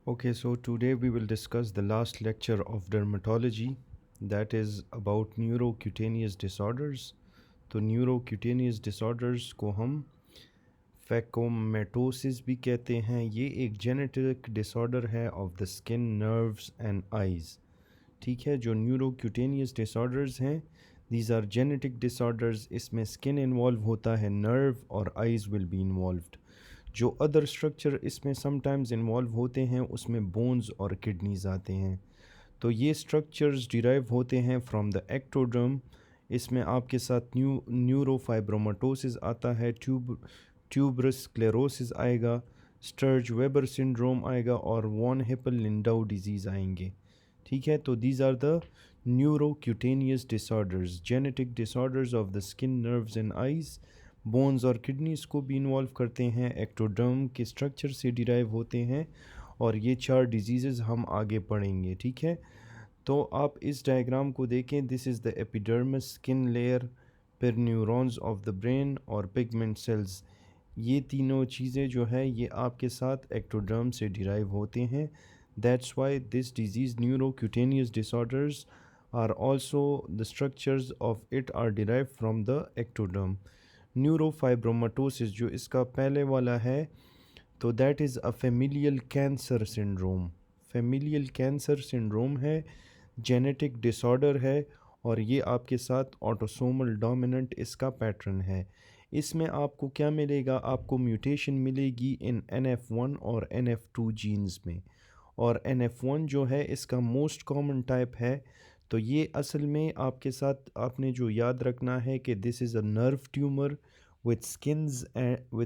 Okay, so today we will discuss the last lecture of dermatology, that is about neurocutaneous disorders. तो न्यूरोक्यूटेनियस disorders को हम फैकोमेटोसिस भी कहते हैं। ये एक जेनेटिक डिसऑर्डर है of the skin, nerves and eyes. ठीक है, जो न्यूरोक्यूटेनियस डिसऑर्डर्स हैं, दीज आर जेनेटिक डिसऑर्डर्स। इसमें स्किन इन्वॉल्व होता है, नर्व और आइज़ विल बी इन्वॉल्व्ड। जो अदर स्ट्रक्चर इसमें समटाइम्स इन्वॉल्व होते हैं उसमें बोन्स और किडनीज आते हैं। तो ये स्ट्रक्चर्स डिराइव होते हैं फ्रॉम द एक्टोडर्म। इसमें आपके साथ न्यूरोफाइब्रोमाटोसिस आता है, ट्यूबरस स्क्लेरोसिस आएगा, स्टर्ज वेबर सिंड्रोम आएगा और वॉन हिपल लिंडाउ डिजीज़ आएंगे। ठीक है, तो these are the neurocutaneous disorders, genetic disorders of the skin, nerves and eyes. Bones और किडनीज़ को भी इन्वॉल्व करते हैं, एक्टोडर्म के स्ट्रक्चर से डिराइव होते हैं, और ये चार डिजीज़ हम आगे पढ़ेंगे। ठीक है, तो आप इस डायग्राम को देखें। This is the epidermis, skin layer, फिर न्यूरॉन्स ऑफ द ब्रेन और पिगमेंट सेल्स। ये तीनों चीज़ें जो है ये आपके साथ एक्टोडर्म से डिराइव होते हैं। That's why this disease, neurocutaneous disorders, are also the structures of it are derive from the ectoderm. Neurofibromatosis जो इसका पहले वाला है, तो that is a familial cancer syndrome. Familial cancer syndrome है, जेनेटिक डिसऑर्डर है, और ये आपके साथ ऑटोसोमल डोमिनेंट इसका पैटर्न है। इसमें आपको क्या मिलेगा? आपको म्यूटेशन मिलेगी इन NF1 और NF2 जीन्स में। और NF1 जो है इसका मोस्ट कॉमन टाइप है। तो ये असल में आपके साथ आपने जो याद रखना है कि this is a nerve tumour with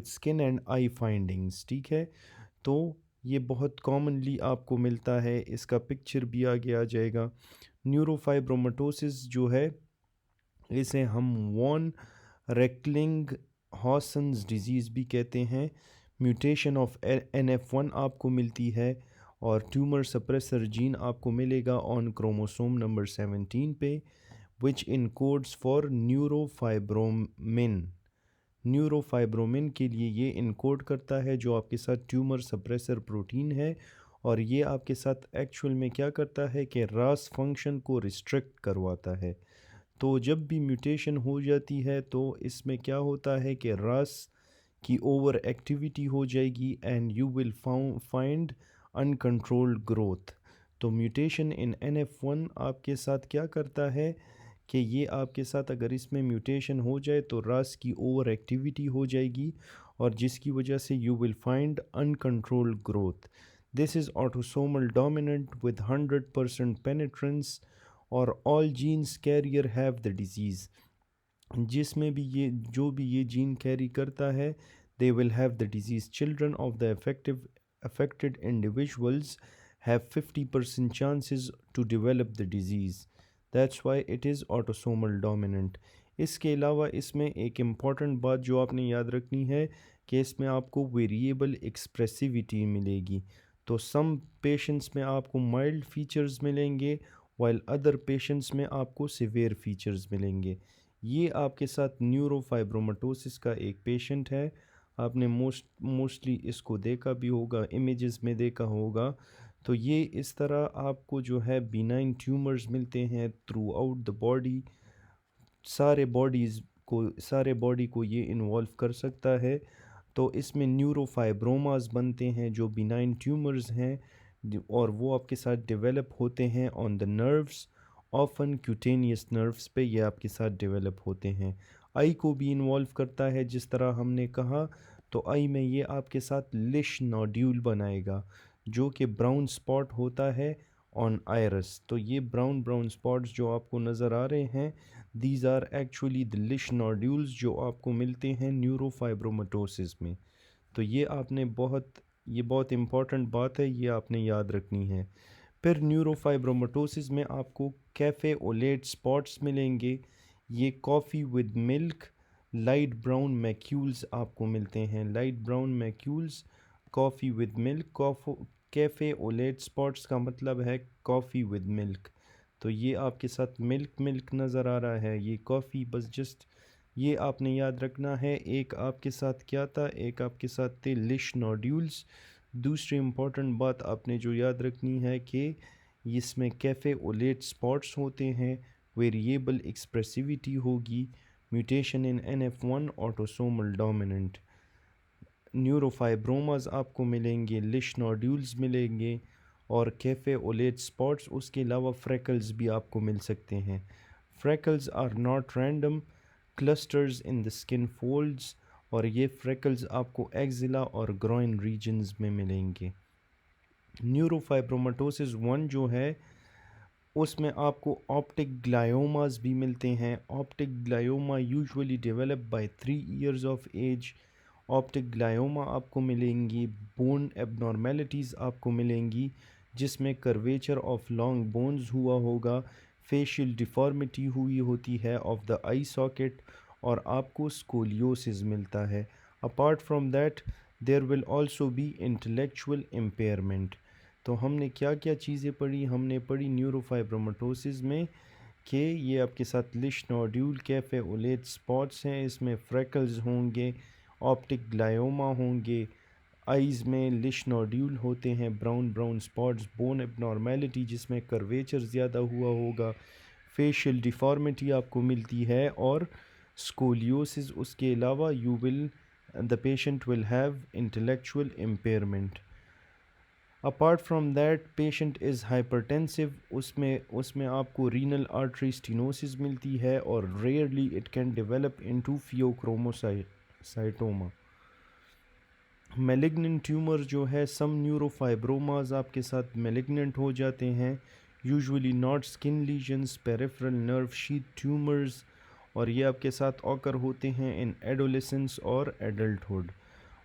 skin and I findings. ठीक है, तो ये बहुत कॉमनली आपको मिलता है, इसका पिक्चर भी आगे आ जाएगा। न्यूरोफाइब्रोमाटोसिस जो है इसे हम वॉन रेक्लिंग हॉसन्स डिजीज़ भी कहते हैं। म्यूटेशन ऑफ NF1 आपको मिलती है, और ट्यूमर सप्रेसर जीन आपको मिलेगा ऑन क्रोमोसोम नंबर 17 पे, विच इनकोड्स फॉर न्यूरोफाइब्रोमिन। न्यूरोफाइब्रोमिन के लिए ये इनकोड करता है, जो आपके साथ ट्यूमर सप्रेसर प्रोटीन है। और ये आपके साथ एक्चुअल में क्या करता है कि रास फंक्शन को रिस्ट्रिक्ट करवाता है। तो जब भी म्यूटेशन हो जाती है तो इसमें क्या होता है कि रास की ओवर एक्टिविटी हो जाएगी, and you will find uncontrolled growth. तो म्यूटेशन इन NF1 आपके साथ क्या करता है कि ये आपके साथ अगर इसमें म्यूटेशन हो जाए तो रास की ओवर एक्टिविटी हो जाएगी, और जिसकी वजह से you will find uncontrolled growth. This is autosomal dominant with 100% penetrance, और all genes carrier have the disease. जिसमें भी ये जो भी ये जीन कैरी करता है, they will have the disease. Children of the affected individuals have 50% chances to develop the disease. That's why it is autosomal dominant. इसके अलावा इसमें एक इम्पॉर्टेंट बात जो आपने याद रखनी है कि इसमें आपको वेरिएबल एक्सप्रेसिविटी मिलेगी। तो सम पेशेंट्स में आपको माइल्ड फीचर्स मिलेंगे, वाइल अदर पेशेंट्स में आपको सिवियर फीचर्स मिलेंगे। ये आपके साथ न्यूरोफाइब्रोमाटोसिस का एक पेशेंट है। आपने मोस्टली इसको देखा भी होगा, इमेजेस में देखा होगा। तो ये इस तरह आपको जो है बिनाइन ट्यूमर्स मिलते हैं थ्रू आउट द बॉडी। सारे बॉडी को ये इन्वॉल्व कर सकता है। तो इसमें न्यूरोफाइब्रोमास बनते हैं जो बिनाइन ट्यूमर्स हैं, और वो आपके साथ डेवलप होते हैं on the nerves, often cutaneous nerves पे ये आपके साथ डेवलप होते हैं। आई को भी इन्वॉल्व करता है, जिस तरह हमने कहा। तो आई में ये आपके साथ लिश नोड्यूल बनाएगा, जो कि ब्राउन स्पॉट होता है ऑन आयरस। तो ये ब्राउन ब्राउन स्पॉट्स जो आपको नज़र आ रहे हैं, these are actually the Lisch nodules जो आपको मिलते हैं न्यूरोफाइब्रोमाटोसिस में। तो ये बहुत इम्पॉर्टेंट बात है, ये आपने याद रखनी है। फिर न्यूरोफाइब्रोमाटोसिस में आपको कैफ़े ओलेट स्पॉट्स मिलेंगे। ये coffee with milk, light brown macules आपको मिलते हैं। Light brown macules, coffee with milk. Cafe OLED spots का मतलब है कॉफ़ी विद मिल्क। तो ये आपके साथ मिल्क मिल्क नज़र आ रहा है, ये कॉफ़ी बस जस्ट ये आपने याद रखना है। एक आपके साथ क्या था, एक आपके साथ थे लिश नोड्यूल्स, दूसरी इम्पॉर्टेंट बात आपने जो याद रखनी है कि इसमें कैफ़े ओलेट स्पॉट्स होते हैं, वेरिएबल एक्सप्रेसिविटी होगी, mutation in NF1 autosomal dominant, neurofibromas आपको मिलेंगे, लिश नोड्यूल्स मिलेंगे और कैफ़े ओलेट स्पॉट्स, उसके अलावा फ्रेकल्स भी आपको मिल सकते हैं। Freckles are not random clusters in the skin folds, और ये फ्रेकल्स आपको एक्जिला और ग्रॉइन रीजन्स में मिलेंगे। न्यूरोफाइब्रोमाटोसिस 1 जो है उसमें आपको ऑप्टिक ग्लायोमास भी मिलते हैं। Optic glioma usually develop by 3 years of age. Optic glioma आपको मिलेंगी, बोन एबनॉर्मेलिटीज़ आपको मिलेंगी जिसमें कर्वेचर ऑफ लॉन्ग बोन्स हुआ होगा, फेशियल डिफॉर्मिटी हुई होती है ऑफ द आई सॉकेट, और आपको स्कोलियोसिस मिलता है। Apart from that there will also be intellectual impairment. तो हमने क्या क्या चीज़ें पढ़ी? हमने पढ़ी न्यूरोफाइब्रोमाटोसिस में कि ये आपके साथ leash nodule cafe OLED spots हैं, इसमें फ्रेकल्स होंगे, ऑप्टिक ग्लायोमा होंगे, आइज़ में लिश नोड्यूल होते हैं, brown brown spots, bone abnormality जिसमें कर्वेचर ज़्यादा हुआ होगा, फेशियल डिफॉर्मिटी आपको मिलती है, और स्कोलियोसिस। उसके अलावा the patient will have intellectual impairment. Apart from that patient is hypertensive, उसमें आपको रीनल आर्टरी स्टीनोसिस मिलती है, और rarely it can develop into phaeochromocytoma. Malignant tumour जो है, सम न्यूरोफाइब्रोमास आपके साथ मेलिग्नेंट हो जाते हैं, usually not skin lesions, peripheral nerve sheath tumours, और ये आपके साथ ऑकर होते हैं इन एडोलेसेंस और एडल्टहुड,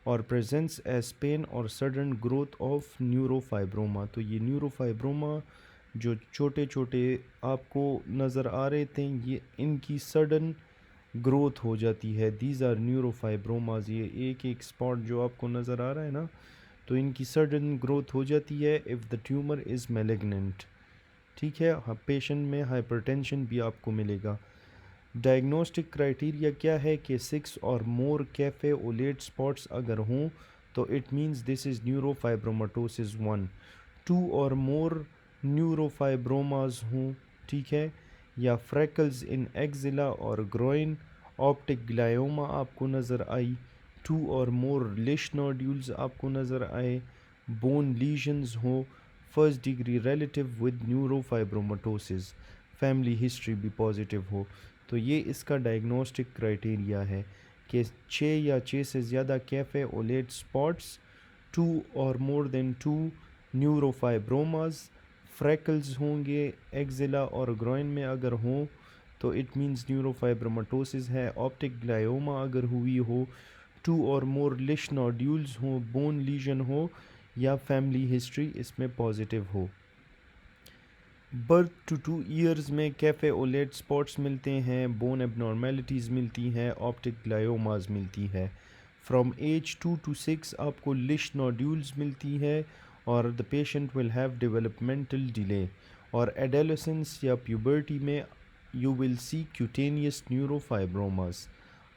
और प्रेजेंस एज पेन और सडन ग्रोथ ऑफ न्यूरोफाइब्रोमा। तो ये न्यूरोफाइब्रोमा जो छोटे छोटे आपको नज़र आ रहे थे, ये इनकी सडन ग्रोथ हो जाती है। These are neurofibromas. ये एक एक स्पॉट जो आपको नज़र आ रहा है ना, तो इनकी सडन ग्रोथ हो जाती है if the tumour is malignant. ठीक है, पेशेंट में हाइपरटेंशन भी आपको मिलेगा। डायग्नोस्टिक क्राइटेरिया क्या है कि 6 और मोर कैफ़े ओलेट स्पॉट्स अगर हों तो इट मींस दिस इज़ न्यूरोफाइब्रोमाटोसिस 1। 2 और मोर न्यूरोफाइब्रोमास हों, ठीक है, या फ्रेकल्स इन एक्जिला और ग्रोइन, ऑप्टिक ग्लायोमा आपको नज़र आई, 2 और मोर लिश नोड्यूल्स आपको नज़र आए, बोन लीजन्स हो, first degree relative with neurofibromatosis, family history भी पॉजिटिव हो। तो ये इसका डायग्नोस्टिक क्राइटेरिया है कि 6 या 6 से ज़्यादा कैफ़े ओलेट स्पॉट्स, 2 और मोर देन 2 न्यूरोफाइब्रोमास, फ्रेकल्स होंगे एक्जिला और ग्रोइन में अगर हों तो इट मींस न्यूरोफाइब्रोमाटोसिस है। ऑप्टिक ग्लायोमा अगर हुई हो, 2 और मोर लिश नोड्यूल्स हों, बोन लीजन हो, या फैमिली हिस्ट्री इसमें पॉजिटिव हो। बर्थ टू 2 ईयर्स में कैफ़े ओलेट स्पॉट्स मिलते हैं, बोन एबनॉर्मेलिटीज़ मिलती हैं, ऑप्टिक ग्लायोमास मिलती है। फ्रॉम एज 2 to 6 आपको लिश नोड्यूल्स मिलती है, और the patient will have developmental delay, और एडोलेसेंस या प्यूबर्टी में यू विल सी क्यूटेनियस न्यूरोफाइब्रोमास,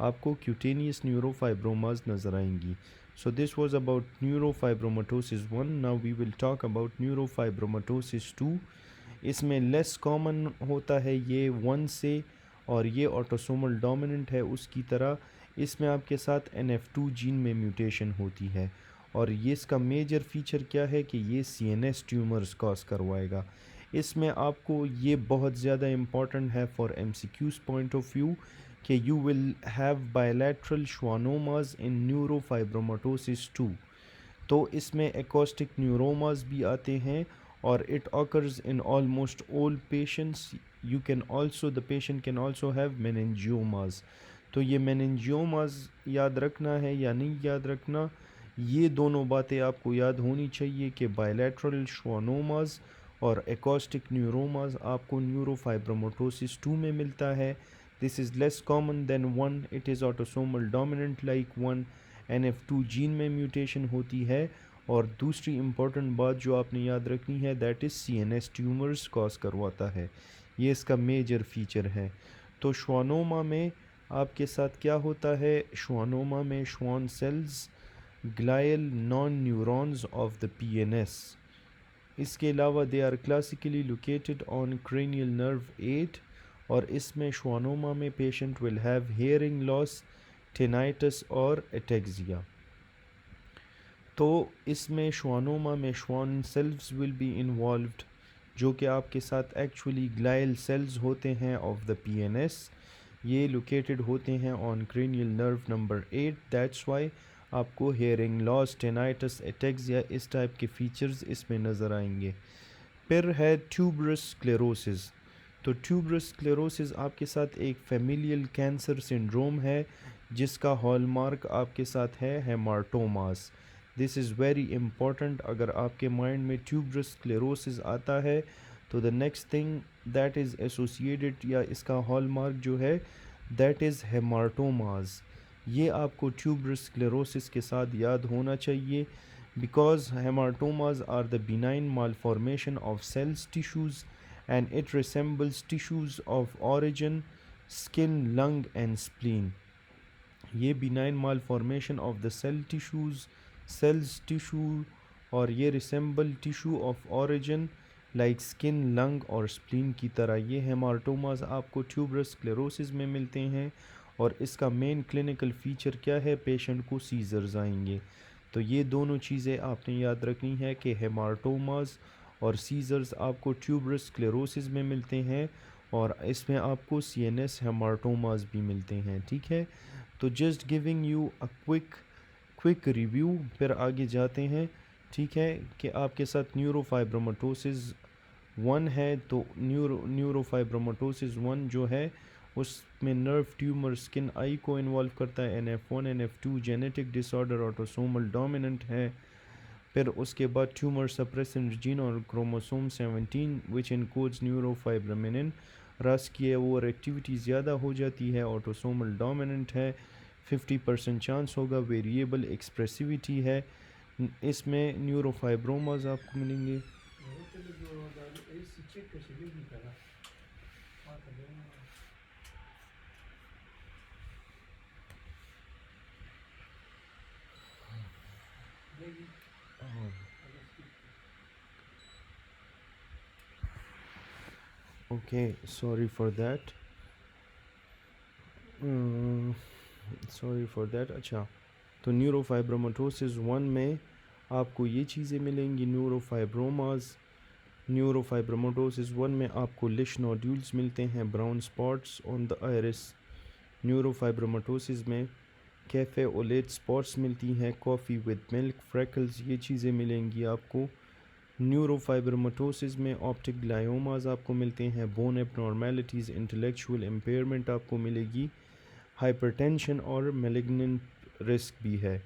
आपको क्यूटेनियस न्यूरोफाइब्रोमास नज़र आएंगी। So this was about neurofibromatosis 1. Now we will talk about neurofibromatosis 2. इसमें लेस कॉमन होता है ये 1 से, और ये ऑटोसोमल डोमिनेंट है उसकी तरह। इसमें आपके साथ NF2 जीन में म्यूटेशन होती है, और ये इसका मेजर फीचर क्या है कि ये CNS ट्यूमर्स कॉज करवाएगा। इसमें आपको ये बहुत ज़्यादा इम्पॉर्टेंट है for MCQs point of view कि you will have bilateral schwannomas in neurofibromatosis 2। तो इसमें एकॉस्टिक न्यूरोमास भी आते हैं, और it occurs in almost all patients. You can also, the patient can also have meningiomas. तो ये meningiomas याद रखना है या नहीं याद रखना, ये दोनों बातें आपको याद होनी चाहिए कि bilateral schwannomas और acoustic neuromas आपको न्यूरोफाइब्रोमाटोसिस 2 में मिलता है। This is less common than 1. It is autosomal dominant like 1. NF2 gene में म्यूटेशन होती है, और दूसरी इम्पॉर्टेंट बात जो आपने याद रखनी है that is CNS tumours cause करवाता है, ये इसका मेजर फीचर है। तो श्वानोमा में आपके साथ क्या होता है? श्वानोमा में Schwann cells glial non neurons of the PNS. इसके अलावा they are classically located on cranial nerve 8 और इसमें श्वानोमा में patient will have hearing loss, tinnitus और एटेक्सिया। तो इसमें श्वानोमा में Schwann sales will be involved जो कि आपके साथ एक्चुअली ग्लायल सेल्स होते हैं ऑफ द पीएनएस। ये लोकेटेड होते हैं on cranial nerve number 8, that's why आपको हेयरिंग लॉस, टेनाइटस, एटेक्सिया इस टाइप के फीचर्स इसमें नज़र आएंगे। फिर है ट्यूबरस स्क्लेरोसिस। तो ट्यूबरस स्क्लेरोसिस आपके साथ एक फैमिलियल कैंसर सिंड्रोम है जिसका हॉलमार्क आपके साथ है haematomas. This is very important. अगर आपके माइंड में ट्यूबरस स्क्लेरोसिस आता है तो the next thing that is associated या इसका हॉलमार्क जो है दैट इज़ हेमाटोमास। ये आपको ट्यूबरस स्क्लेरोसिस के साथ याद होना चाहिए because hematomas are the benign malformation of cells tissues and it resembles tissues of origin, skin, lung and spleen. ये benign malformation of the cells tissue और ये resemble tissue of origin like skin, lung और spleen की तरह। ये हेमाटोमास आपको tuberous sclerosis में मिलते हैं और इसका मेन क्लिनिकल फीचर क्या है, पेशेंट को सीजर्स आएंगे। तो ये दोनों चीज़ें आपने याद रखनी है कि हेमाटोमास और सीजर्स आपको ट्यूबरस स्क्लेरोसिस में मिलते हैं और इसमें आपको सीएनएस हेमाटोमास भी मिलते हैं। ठीक है, तो just giving you a quick review, फिर आगे जाते हैं। ठीक है कि आपके साथ न्यूरोफाइब्रोमाटोसिस 1 है। तो न्यूरोफाइब्रोमाटोसिस 1 जो है उसमें नर्व ट्यूमर स्किन आई को इन्वॉल्व करता है। NF1 NF2 genetic disorder autosomal dominant है। फिर उसके बाद ट्यूमर सप्रेसेंट जीन और क्रोमोसोम 17 विच इनकोड्स न्यूरोफाइब्रोमिनिन। रस की ओवर एक्टिविटी ज़्यादा हो जाती है, ऑटोसोमल डोमिनेंट है, 50% चांस होगा, वेरिएबल एक्सप्रेसिविटी है। इसमें न्यूरोफाइब्रोमास आपको मिलेंगे। Okay, sorry for that, sorry for that. अच्छा, तो न्यूरोफाइब्रोमाटोसिस 1 में आपको ये चीज़ें मिलेंगी, न्यूरोफाइब्रोमाटोसिस 1 में आपको लिश नोड्यूल्स मिलते हैं, brown spots on the iris. Neurofibromatosis में कैफ़े ओलेट स्पॉट्स मिलती हैं, कॉफ़ी विद मिल्क, फ्रैकल्स, ये चीज़ें मिलेंगी आपको। न्यूरोफाइब्रोमाटोसिस में ऑप्टिक ग्लायोमास आपको मिलते हैं, बोन एबनॉर्मेलिटीज़, इंटेलेक्चुअल इम्पेयरमेंट आपको मिलेगी, हाइपरटेंशन और मेलिग्नेंट रिस्क भी है।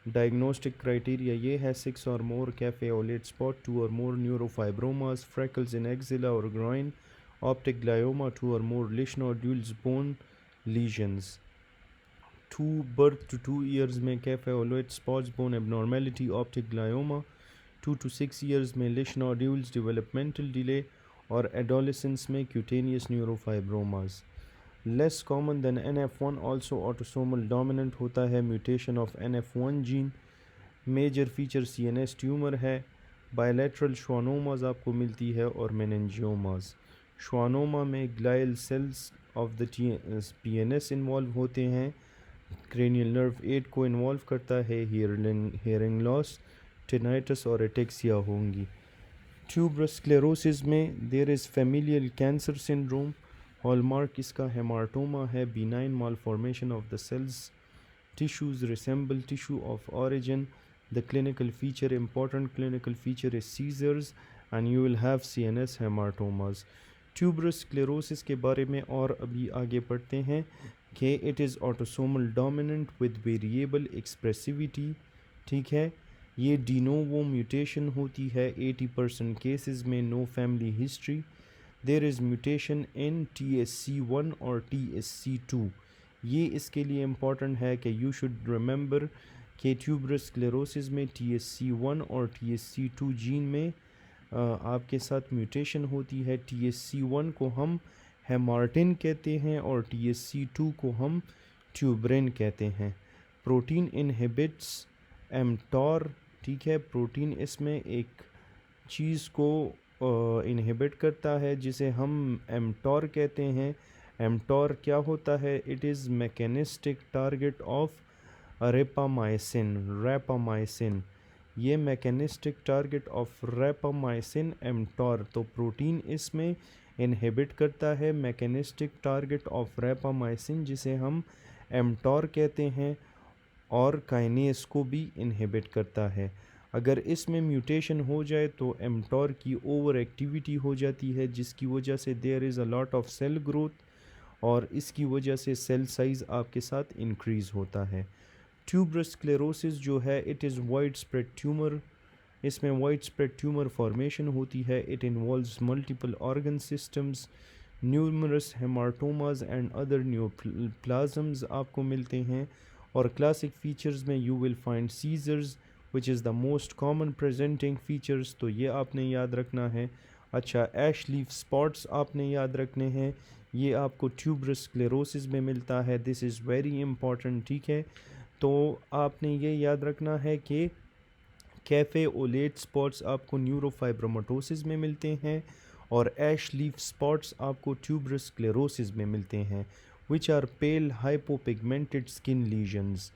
डायग्नोस्टिक क्राइटेरिया ये है 6 और मोर कैफे ओलेट स्पॉट, 2 और more neurofibromas, freckles in axilla और ग्रॉइन, ऑप्टिक ग्लायोमा, 2 और more Lisch nodules, bone lesions. 2 birth to 2 years में cafe au lait spots, bone abnormality, optic glioma, 2 to 6 years में लिश नोड्यूल्स, डेवलपमेंटल डिले और adolescence में cutaneous neurofibromas. Less common than NF1, also autosomal dominant होता है, mutation of NF1 gene. Major feature CNS tumour है। Bilateral schwannomas आपको मिलती है और मेनिंजियोमास। श्वानोमा में glial cells of the PNS involve होते हैं, क्रेनियल नर्व 8 को इन्वॉल्व करता है, हियरिंग लॉस, टेनाइटस और एटेक्सिया होंगी। ट्यूबरस स्क्लेरोसिस में there is familial cancer syndrome, hallmark इसका हेमाटोमा है, benign malformation of the cells tissues resemble tissue of origin. The clinical feature, important clinical feature is seizures and you will have CNS hematomas. Tuberous sclerosis के बारे में और अभी आगे पढ़ते हैं कि it is autosomal dominant with variable expressivity। ठीक है, ये de novo mutation होती है 80% cases में, no family history। There is mutation in TSC1 और TSC2। ये इसके लिए इम्पॉर्टेंट है कि यू शुड रिमेंबर कि ट्यूबरस स्क्लेरोसिस में TSC1 और TSC2 जीन में आपके साथ म्यूटेशन होती है। TSC1 को हम हेमार्टिन कहते हैं और TSC2 को हम ट्यूबरिन कहते हैं। प्रोटीन इनहिबिट्स एमटॉर, ठीक है, प्रोटीन इसमें एक चीज़ को इनहिबिट करता है जिसे हम एमटॉर कहते हैं। एमटॉर क्या होता है? It is mechanistic target of rapamycin. ये mechanistic target of rapamycin mTOR, तो प्रोटीन इसमें इनहिबिट करता है मैकेनिस्टिक टारगेट ऑफ रैपामाइसिन जिसे हम एमटॉर कहते हैं, और काइनेस को भी इनहिबिट करता है। अगर इसमें म्यूटेशन हो जाए तो एमटॉर की ओवर एक्टिविटी हो जाती है जिसकी वजह से there is a lot of cell growth, और इसकी वजह से सेल साइज़ आपके साथ इंक्रीज़ होता है। ट्यूबरस स्क्लेरोसिस जो है it is wide spread tumour, इसमें वाइड स्प्रेड ट्यूमर फॉर्मेशन होती है। It involves multiple organ systems, numerous haematomas and other neoplasms आपको मिलते हैं। और क्लासिक फीचर्स में you will find seizures which is the most common presenting features, तो ये आपने याद रखना है। अच्छा, ऐश लीफ स्पॉट्स आपने याद रखने हैं, ये आपको ट्यूबरस स्क्लेरोसिस में मिलता है। दिस इज़ वेरी इंपॉर्टेंट, ठीक है। तो आपने ये याद रखना है कि कैफ़े ओलेट स्पॉट्स आपको न्यूरोफाइब्रोमाटोसिस में मिलते हैं, और ऐश लीफ स्पॉट्स आपको ट्यूबरस स्क्लेरोसिस में मिलते हैं, which are pale hypopigmented skin lesions.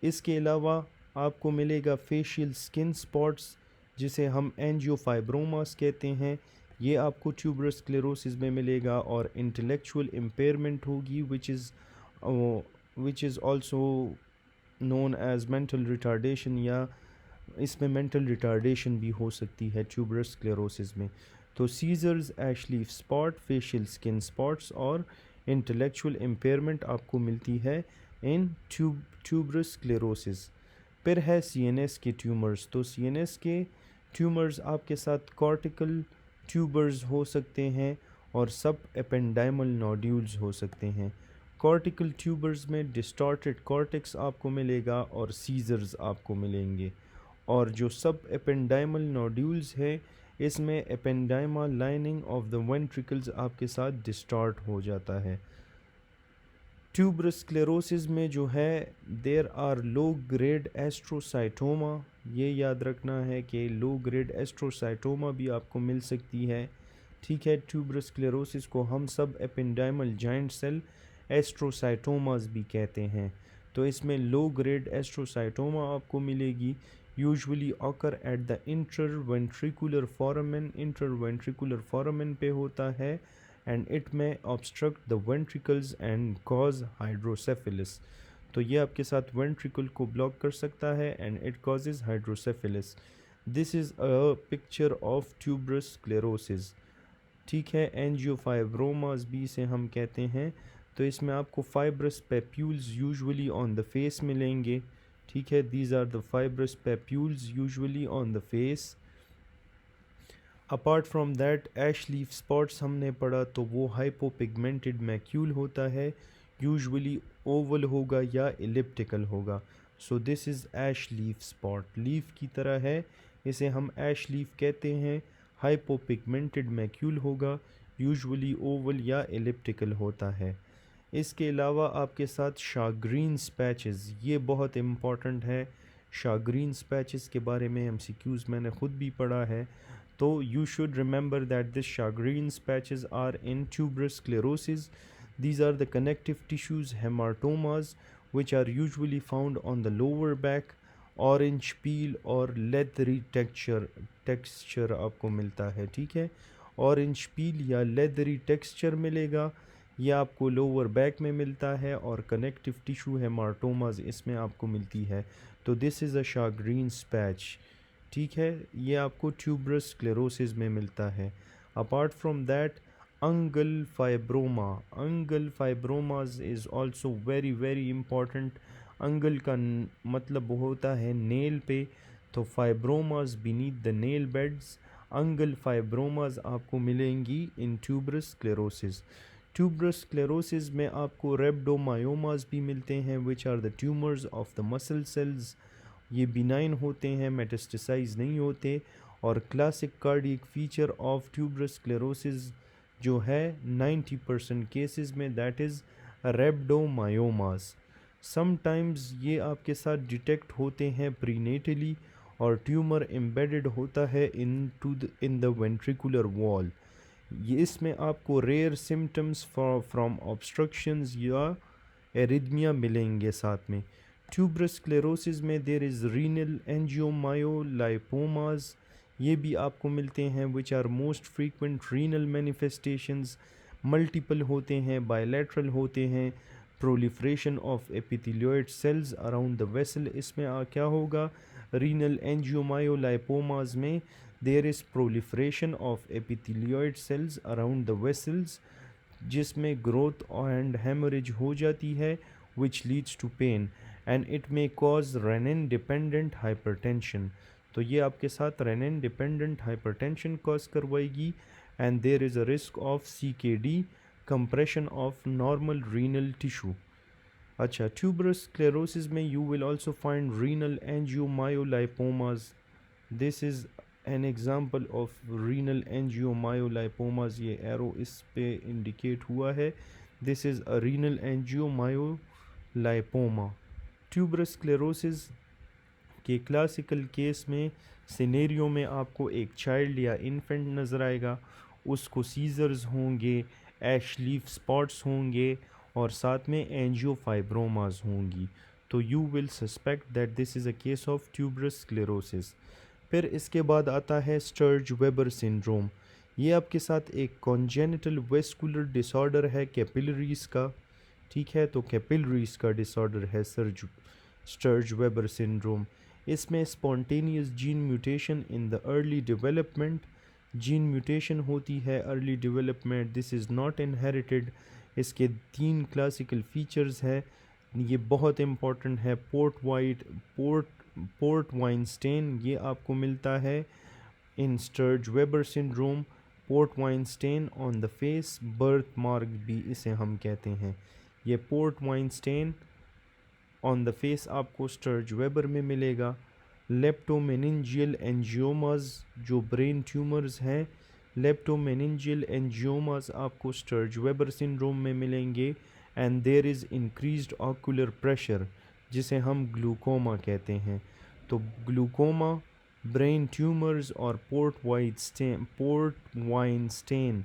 इसके अलावा आपको मिलेगा फेशियल स्किन स्पॉट्स जिसे हम एंजियोफाइब्रोमास कहते हैं, ये आपको ट्यूबरस स्क्लेरोसिस में मिलेगा। और इंटेलेक्चुअल इम्पेयरमेंट होगी which is also known as mental retardation, या इसमें मेंटल रिटार्डेशन भी हो सकती है ट्यूबरस स्क्लेरोसिस में। तो seizures, ash leaf spot, facial skin spots और इंटेलेक्चुअल इम्पेयरमेंट आपको मिलती है इन ट्यूबरस स्क्लेरोसिस। फिर है सीएनएस के ट्यूमर्स, तो सीएनएस के ट्यूमर्स आपके साथ कॉर्टिकल ट्यूबर्स हो सकते हैं और सब एपेंडाइमल नोड्यूल्स हो सकते हैं। कॉर्टिकल ट्यूबर्स में डिस्टॉर्टेड कॉर्टेक्स आपको मिलेगा और सीजर्स आपको मिलेंगे। और जो सब एपेंडाइमल नोड्यूल्स है इसमें एपेंडाइमा लाइनिंग ऑफ द वेंट्रिकल्स आपके साथ डिस्टॉर्ट हो जाता है। ट्यूबरस स्क्लेरोसिस में जो है देर आर लो ग्रेड एस्ट्रोसाइटोमा, ये याद रखना है कि लो ग्रेड एस्ट्रोसाइटोमा भी आपको मिल सकती है, ठीक है। ट्यूबरस स्क्लेरोसिस को हम सब एपेंडाइमल जॉइंट सेल एस्ट्रोसाइटोमास भी कहते हैं। तो इसमें लो ग्रेड एस्ट्रोसाइटोमा आपको मिलेगी, usually occur at the interventricular foramen पे होता है, एंड इट में obstruct the ventricles and cause हाइड्रोसेफिलिस। तो ये आपके साथ वेंट्रिकल को ब्लॉक कर सकता है and it causes हाइड्रोसेफिलिस। This is a picture of tuberous sclerosis, ठीक है। एंजियोफाइब्रोमास भी इसे हम कहते हैं। तो इसमें आपको fibrous papules usually on the face मिलेंगे, ठीक है। These are the fibrous papules usually on the face. Apart from that ash leaf spots हमने पढ़ा, तो वो हाइपोपिगमेंटेड मैक्यूल होता है, यूजुअली ओवल होगा या एलिप्टिकल होगा। So this is ash leaf spot, leaf की तरह है, इसे हम ऐश लीफ कहते हैं। हाइपोपिगमेंटेड मैक्यूल होगा, यूजुअली ओवल या एलिप्टिकल होता है। इसके अलावा आपके साथ शाग्रीन पैचेस, ये बहुत इम्पॉर्टेंट है। शाग्रीन पैचेस के बारे में एमसीक्यूज़ मैंने ख़ुद भी पढ़ा है, तो you should remember that this Sjogren's patches are in tuberous sclerosis. These are the connective tissues hematomas which are usually found on the lower back. Orange peel और leathery texture आपको मिलता है, ठीक है। ऑरेंज पील या leathery texture मिलेगा, यह आपको लोअर बैक में मिलता है, और कनेक्टिव टिश्यू हेमाटोमास इसमें आपको मिलती है। तो this is a shagreen's patch, ठीक है, ये आपको ट्यूबरस स्क्लेरोसिस में मिलता है। Apart from that ungual fibromas is also very very important. Ungual का मतलब होता है नेल पे, तो fibromas beneath the nail beds. Ungual fibromas आपको मिलेंगी in tuberous sclerosis. Tuberous sclerosis में आपको रेब्डोमायोमास भी मिलते हैं, which are the tumours of the muscle cells. ये बिनाइन होते हैं, मेटास्टेसाइज नहीं होते। और classic cardiac feature of tuberous sclerosis जो है 90% केसेस में दैट इज़ रेब्डोमायोमास। समटाइम्स ये आपके साथ डिटेक्ट होते हैं प्रीनेटली और ट्यूमर एम्बेडेड होता है इन द वेंट्रिकुलर वॉल। ये इसमें आपको रेयर सिम्टम्स फ्रॉम ऑब्स्ट्रक्शंस या एरिथमिया मिलेंगे साथ में। ट्यूबरस स्क्लेरोसिस में देर इज़ रीनल एंजियोमायोलाइपोमास, ये भी आपको मिलते हैं, which are most frequent renal manifestations. Multiple होते हैं, बायलैटरल होते हैं, proliferation of epithelioid cells around the vessel. इसमें क्या होगा, रीनल एंजियोमायोलाइपोमास में there is proliferation of epithelioid cells around the vessels, जिसमें ग्रोथ एंड हेमोरेज हो जाती है, which leads to pain and it may cause renin dependent hypertension. तो ये आपके साथ रेनिन डिपेंडेंट हाइपरटेंशन कॉज करवाएगी and there is a risk of CKD, compression of normal renal tissue. अच्छा, ट्यूबरस स्क्लेरोसिस में you will also find renal angiomyolipomas. This is an example of renal angiomyolipomas. ये arrow इस पे indicate हुआ है। This is a renal angiomyolipoma. Tuberous sclerosis के classical case में scenario में आपको एक चाइल्ड या इन्फेंट नज़र आएगा, उसको सीजर्स होंगे, ऐश लीफ स्पॉट्स होंगे और साथ में एंजियोफाइब्रोमास होंगी। तो you will suspect that this is a case of tuberous sclerosis. फिर इसके बाद आता है स्टर्ज वेबर सिंड्रोम। ये आपके साथ एक कॉन्जेनिटल वेस्कुलर डिसऑर्डर है कैपिलरीज का। ठीक है, तो कैपिलरीज का डिसऑर्डर है स्टर्ज वेबर सिंड्रोम। इसमें spontaneous gene mutation in the early development, gene mutation होती है early development, this is not inherited. इसके 3 क्लासिकल फीचर्स है, ये बहुत इंपॉर्टेंट है। पोर्ट वाइन स्टेन ये आपको मिलता है in Sturge Weber syndrome. Port wine stain on the face, birth mark भी इसे हम कहते हैं। ये port wine stain on the face आपको स्टर्ज वेबर में मिलेगा। लेप्टोमेनिंजियल एंजियोमास जो ब्रेन ट्यूमर्स हैं, लेप्टोमेनिंजियल एंजियोमास आपको स्टर्ज वेबर सिंड्रोम में मिलेंगे। And there is increased ocular pressure जिसे हम ग्लूकोमा कहते हैं। तो ग्लूकोमा, ब्रेन ट्यूमर्स और पोर्ट वाइन स्टेन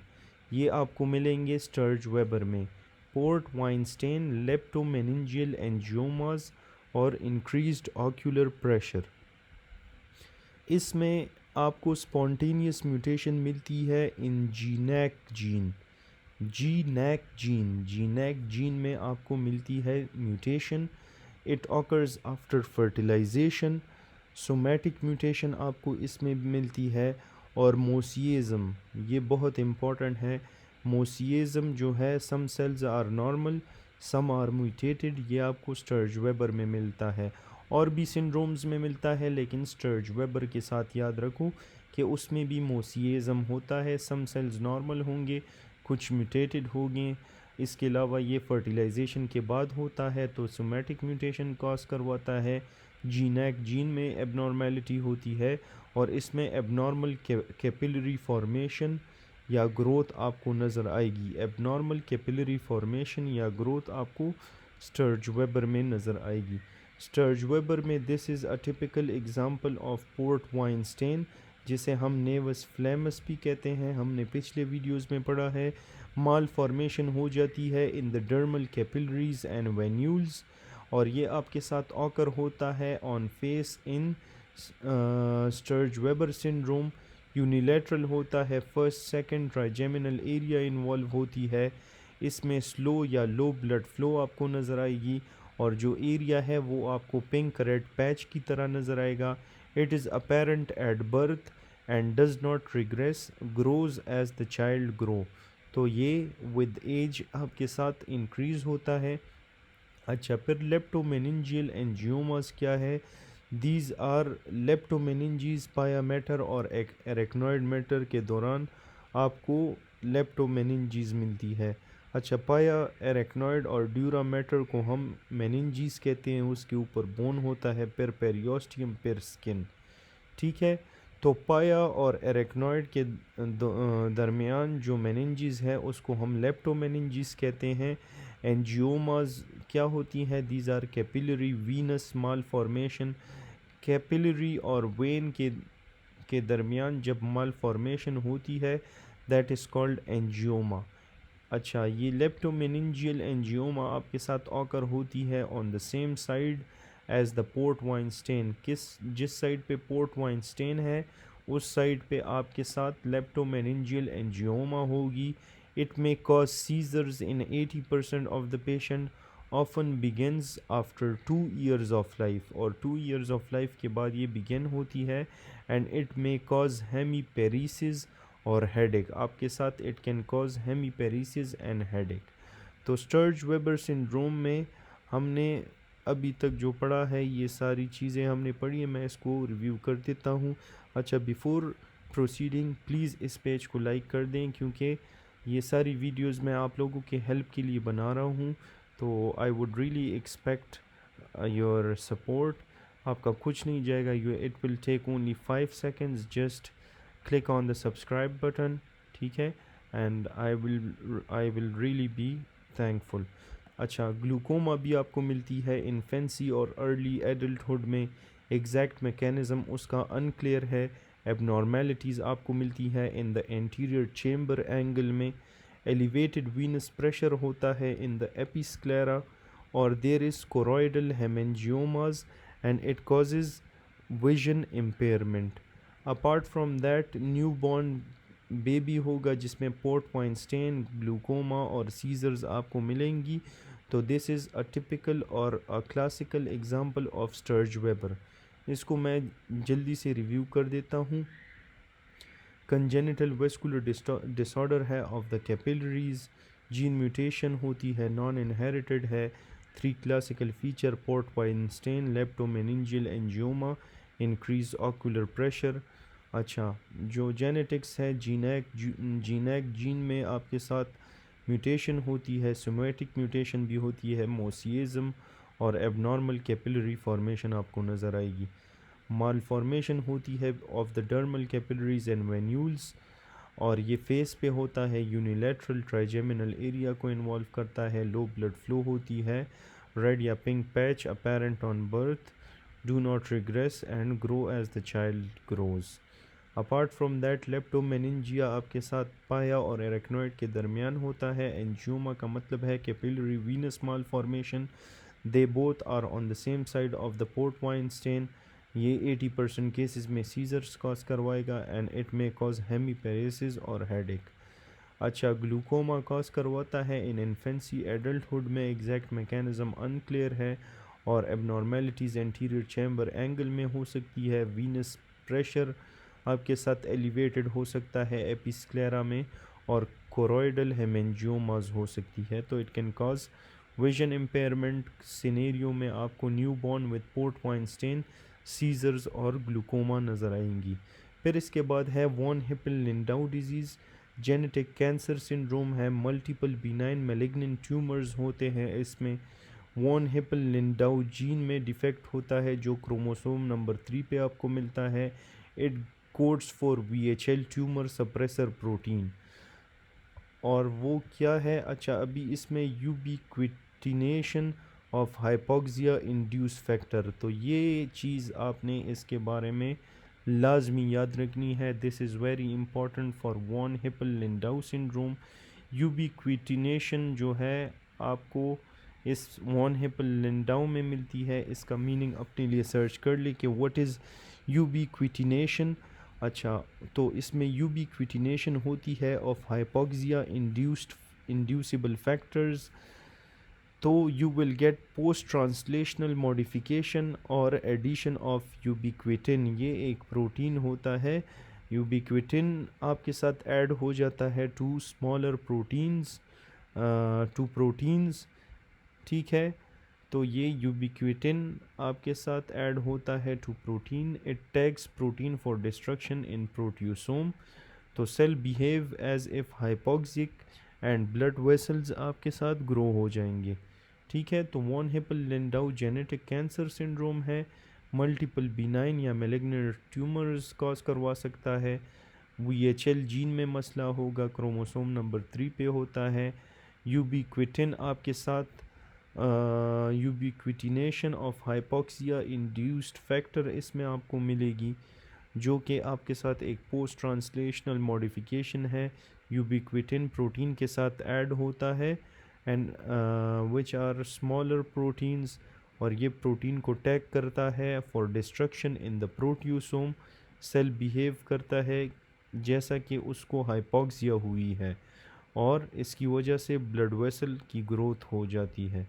ये आपको मिलेंगे स्टर्ज वेबर में। Port wine stain, leptomeningeal angiomas और इंक्रीज्ड ऑक्यूलर प्रेशर। इसमें आपको स्पॉन्टेनियस म्यूटेशन मिलती है इन जीनैक जीन में आपको मिलती है mutation. It occurs after fertilisation. Somatic mutation आपको इसमें मिलती है। और मोसिएज़म ये बहुत इम्पॉर्टेंट है। मोसिएज़म जो है, some cells are normal, some are mutated, ये आपको स्टर्ज वेबर में मिलता है। और भी सिंड्रोम्स में मिलता है, लेकिन स्टर्ज वेबर के साथ याद रखो कि उसमें भी मोसिएज़म होता है, सम सेल्स नॉर्मल होंगे, कुछ म्यूटेटेड होंगे। इसके अलावा ये फर्टिलाइजेशन के बाद होता है तो सोमैटिक म्यूटेशन कॉज करवाता है। जीनैक जीन में एबनॉर्मेलिटी होती है और इसमें एबनॉर्मल कैपिलरी फॉर्मेशन या ग्रोथ आपको नज़र आएगी। एबनॉर्मल कैपिलरी फॉर्मेशन या ग्रोथ आपको स्टर्ज वेबर में नज़र आएगी। स्टर्ज वेबर में this is a typical example of port wine stain जिसे हम नेवस फ्लेमस भी कहते हैं, हमने पिछले वीडियोस में पढ़ा है। माल फॉर्मेशन हो जाती है in the dermal capillaries and venules और ये आपके साथ ऑकर होता है on face in Sturge Weber syndrome. Unilateral होता है, first second trigeminal area involve होती है। इसमें स्लो या लो ब्लड फ्लो आपको नज़र आएगी और जो एरिया है वो आपको पिंक रेड पैच की तरह नज़र आएगा। It is apparent at birth and does not regress, grows as the child grow. तो ये विद एज आपके साथ इंक्रीज़ होता है। अच्छा, फिर लेप्टोमेनिंजियल एंजियोमास क्या है? दीज आर लेप्टोमेनिंजीज पाया मैटर और एरेक्नॉइड मैटर के दौरान आपको लेप्टोमेनिंजीज मिलती है। अच्छा, पाया एरेक्नॉइड और ड्यूरा मैटर को हम मेनिंजीज कहते हैं, उसके ऊपर बोन होता है, फिर पेरियोस्टियम, फिर स्किन। ठीक है, तो पाया और एरेक्नॉइड के दरमियान जो मेनिंजीज है उसको हम लेप्टोमेनिंजीज कहते हैं। एंजियोमास क्या होती हैं? These are capillary venous malformation. Capillary और वेन के दरमियान जब मालफॉर्मेशन होती है, दैट इज़ कॉल्ड एंजियोमा। अच्छा, ये लेप्टोमेनिंजियल एंजियोमा आपके साथ ऑकर होती है on the same side as the port wine stain. जिस साइड पे पोर्ट वाइन स्टेन है, उस साइड पे आपके साथ लेप्टोमेनिंजियल एंजियोमा होगी। It may cause seizures in 80% of the patient, often begins after 2 years of life, और 2 years ऑफ लाइफ के बाद ये बिगिन होती है। And it may cause hemiparesis और हेडेक। आपके साथ it can cause hemiparesis and headache. तो स्टर्ज वेबर सिंड्रोम में हमने अभी तक जो पढ़ा है, ये सारी चीज़ें हमने पढ़ी है, मैं इसको रिव्यू कर देता हूँ। अच्छा, बिफोर प्रोसीडिंग प्लीज़ इस पेज को लाइक कर दें, क्योंकि ये सारी वीडियोस मैं आप लोगों के हेल्प के लिए बना रहा हूँ, तो I would really expect your support. आपका कुछ नहीं जाएगा, it will take only 5 seconds, just click on the subscribe button, ठीक है, and I will really be thankful। अच्छा, ग्लूकोमा भी आपको मिलती है इन्फेंसी और अर्ली एडल्टहुड में। एग्जैक्ट मैकेनिज़्म उसका अनक्लियर है। एबनॉर्मेलिटीज़ आपको मिलती है in the anterior chamber angle में। एलिवेटेड वीनस प्रेशर होता है इन द एपिस्क्लेरा, और there is choroidal haemangiomas and it causes vision impairment. Apart from that newborn baby होगा जिसमें पोर्ट वाइन स्टेन, ग्लूकोमा और सीजर्स आपको मिलेंगी। तो दिस इज़ अ टिपिकल और a classical example of Sturge Weber. इसको मैं जल्दी से रिव्यू कर देता हूँ। कंजेनिटल वेस्कुलर डिसऑर्डर है of the capillaries. Gene mutation होती है, नॉन इनहेरिटेड है। 3 classical feature: port wine stain, leptomeningeal angioma, increase ocular pressure. अच्छा, जो जेनेटिक्स है, जीनैक जीन में आपके साथ म्यूटेशन होती है, सोमैटिक म्यूटेशन भी होती है, मोसिएज़म और एबनॉर्मल कैपिलरी फॉर्मेशन आपको नज़र आएगी। मालफॉर्मेशन होती है of the dermal capillaries and venules, और ये फेस पे होता है, यूनिलैटरल ट्राइजेमिनल एरिया को इन्वॉल्व करता है। लो ब्लड फ्लो होती है, रेड या pink patch apparent on birth, do not regress and grow as the child grows. Apart from that leptomeningia आपके साथ पाया और एरेक्नोइड के दरमियान होता है। एंजियोमा का मतलब है capillary venous malformation. They both are on the same side of the port wine stain. ये 80% केसेस में सीजर्स कॉज करवाएगा and it may cause hemiparesis और हेडेक। अच्छा, ग्लूकोमा कॉज करवाता है इन इन्फेंसी, एडल्टहुड में एग्जैक्ट मैकेनिज़्म अनक्लियर है, और एबनॉर्मेलिटीज़ एंटीरियर चैम्बर एंगल में हो सकती है। वीनस प्रेशर आपके साथ एलिवेटेड हो सकता है एपिस्क्लेरा में, और कोरोइडल हेमेंजियोमास हो सकती है। तो it can cause vision impairment. Scenario में आपको newborn with port wine stain, seizures और ग्लूकोमा नज़र आएंगी। फिर इसके बाद है von Hippel Lindau disease. Genetic cancer syndrome है, मल्टीपल बिनाइन मैलिग्नेंट ट्यूमर्स होते हैं इसमें। वॉन हिपल लिंडाउ जीन में डिफेक्ट होता है जो क्रोमोसोम नंबर 3 पे आपको मिलता है। It codes for VHL tumour suppressor protein, और वो क्या है? अच्छा, अभी इसमें यूबिक्विटिनेशन ऑफ हाइपोक्सिया इंड्यूस फैक्टर, तो ये चीज़ आपने इसके बारे में लाजमी याद रखनी है। This is very important for von Hippel Lindau syndrome. Ubiquitination जो है आपको इस वॉन हिपल लिंडाउ में मिलती है। इसका मीनिंग अपने लिए सर्च कर ले कि व्हाट इज़ यूबिक्विटिनेशन। अच्छा, तो इसमें यूबिक्विटिनेशन होती है ऑफ हाइपोक्सिया इंड्यूसिबल फैक्टर्स। तो you will get post translational modification और एडिशन ऑफ यूबिक्विटिन। ये एक प्रोटीन होता है, यूबिक्विटिन आपके साथ ऐड हो जाता है to smaller proteins, to proteins, ठीक है। तो ये यूबिक्विटिन आपके साथ ऐड होता है to protein. It tags protein for destruction in proteasome. तो cell behave as if hypoxic and blood vessels आपके साथ ग्रो हो जाएंगे, ठीक है। तो von Hippel Lindau genetic cancer syndrome है, मल्टीपल बिनाइन या मेलिग्नेंट ट्यूमर्स कॉज करवा सकता है। VHL जीन में मसला होगा, क्रोमोसोम नंबर 3 पे होता है। यूबिक्विटिन आपके साथ यूबिक्विटिनेशन ऑफ हाइपोक्सिया इंड्यूस्ड फैक्टर इसमें आपको मिलेगी, जो कि आपके साथ एक पोस्ट ट्रांसलेशनल मॉडिफिकेशन है, यूबिक्विटिन प्रोटीन के साथ ऐड होता है and which are smaller proteins, और ये प्रोटीन को टैग करता है for destruction in the proteasome. Cell behave करता है जैसा कि उसको हाइपोक्सिया हुई है और इसकी वजह से ब्लड वेसल की ग्रोथ हो जाती है।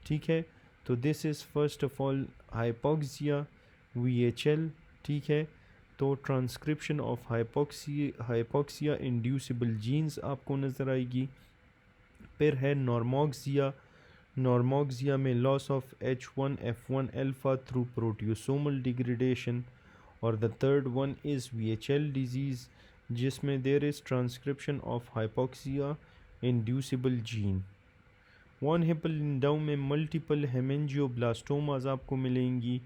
ठीक है, तो this is first of all hypoxia VHL। ठीक है, तो transcription of hypoxia inducible genes आपको नज़र आएगी। फिर है नॉर्मोक्सिया। नॉर्मोक्सिया में loss of H1F1 alpha through proteasomal degradation. और the third one is VHL disease, जिसमें there is transcription of hypoxia inducible gene. Von Hippel Lindau में मल्टीपल हेमेंजियोब्लास्टोमाज आपको मिलेंगी,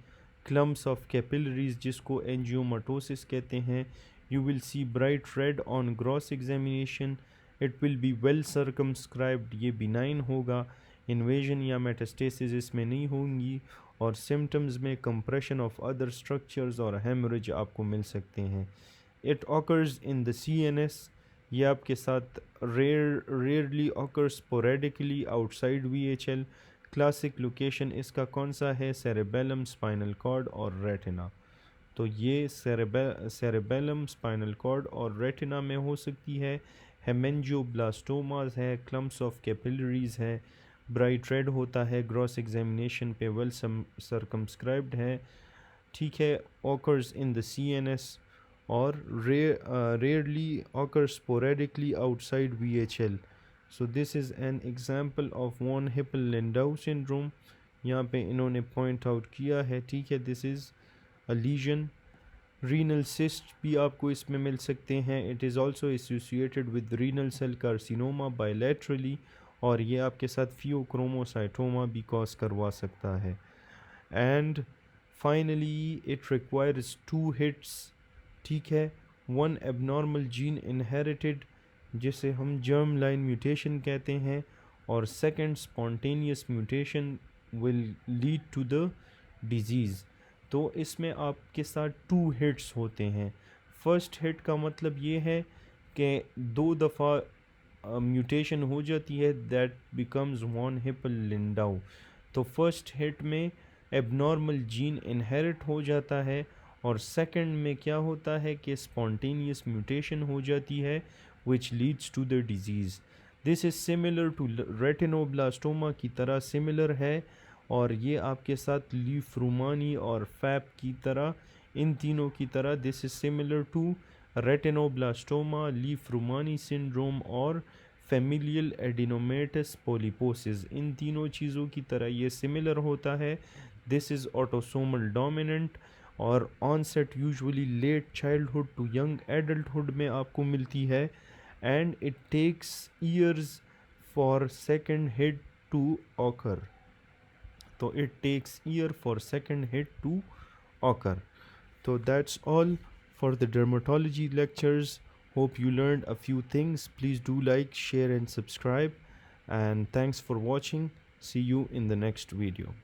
क्लम्प्स ऑफ कैपिलरीज जिसको एंजियोमाटोसिस कहते हैं। You will see bright red on gross examination, it will be well circumscribed, ये benign होगा, invasion या मेटास्टेसिस इसमें नहीं होंगी, और सिम्टम्स में कंप्रेशन ऑफ अदर स्ट्रक्चर्स और हेमरेज आपको मिल सकते हैं। It occurs in the CNS, ये आपके साथ rarely occur sporadically outside VHL। Classic location इसका कौन सा है? सेरेबेलम, स्पाइनल कॉर्ड और रेटिना। तो ये सेरेबेलम, स्पाइनल कॉर्ड और रेटिना में हो सकती है। हेमेंजियोब्लास्टोमास है, क्लम्प्स ऑफ कैपिलरीज है, ब्राइट रेड होता है, ग्रॉस एग्जामिनेशन पे वेल सर्कमस्क्राइब्ड है। ठीक है, occurs in the CNS or rarely occurs sporadically outside VHL. So this is an example of von Hippel-Lindau syndrome, यहाँ पे इन्होंने पॉइंट आउट किया है। ठीक है, this is a lesion. Renal cyst भी आपको इसमें मिल सकते हैं। It is also associated with renal cell carcinoma bilaterally, और ये आपके साथ फियोक्रोमोसाइटोमा भी कॉज करवा सकता है। And finally it requires 2 hits. ठीक है, 1 एबनॉर्मल जीन इनहेरिटेड जिसे हम जर्म लाइन म्यूटेशन कहते हैं, और second spontaneous mutation will lead to the disease. तो इसमें आपके साथ 2 हिट्स होते हैं। फर्स्ट हिट का मतलब ये है कि 2 दफ़ा म्यूटेशन हो जाती है, दैट बिकम्स वॉन हिपल लिंडाउ। तो फर्स्ट हिट में एबनॉर्मल जीन इनहेरिट हो जाता है, और सेकंड में क्या होता है कि स्पॉन्टेनियस म्यूटेशन हो जाती है which leads to the disease. This is similar to retinoblastoma की तरह सिमिलर है, और ये आपके साथ लीफ्रूमानी और फैप की तरह, इन तीनों की तरह this is similar to retinoblastoma, Li Fraumeni syndrome और फेमिलियल एडिनोमेटस पोलिपोसिस। इन तीनों चीज़ों की तरह ये सिमिलर होता है। दिस इज़ ऑटोसोमल डोमिनेंट, और onset usually late childhood to young adulthood में आपको मिलती है, and it takes years for second hit to occur. तो it takes year for second hit to occur. So that's all for the dermatology lectures. Hope you learned a few things. Please do like, share and subscribe. And thanks for watching. See you in the next video.